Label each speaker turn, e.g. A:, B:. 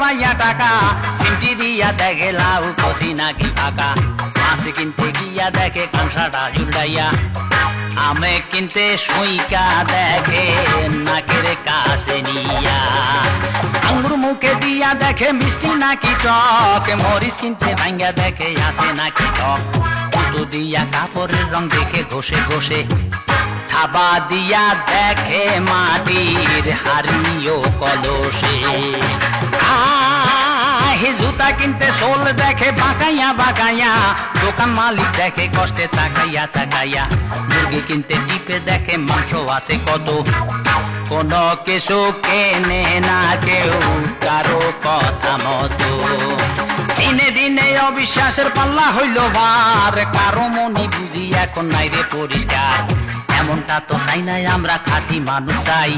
A: পাইয়া টাকা সিমটি দিয়া দেখে লাউ কষি নাকি ফাঁকা মাছ কিনতে গিয়া দেখে কাঁসাটা জুড়াইয়া আমে কিনতে সইকা দেখে নাকের কাছে নিয়া আঙ্গুর মুখে দিয়া দেখে মিষ্টি নাকি টক মরিচ কিনতে ভাঙ্গা দেখে আছে নাকি টক জুতো দিয়া কাপড়ের রং দেখে ঘষে ঘষে থাবা দিয়া দেখে মাটির হাড়িও কলসে জুতা কিনতে সোল দেখে বাঁকাইয়া বাঁকাইয়া দোকান মালিক দেখে কষ্টে তাকাইয়া তাকাইয়া মুরগি কিনতে টিপে দেখে মাংস আছে কত কোনো কিছু কেনে না কেউ কারো কথা মতো দিনে দিনে অবিশ্বাসের পাল্লা হইল ভার কারো মনি বুঝি এখন নাই রে পরিষ্কার এমনটা তো চাই নাই আমরা খাঁটি মানুষ চাই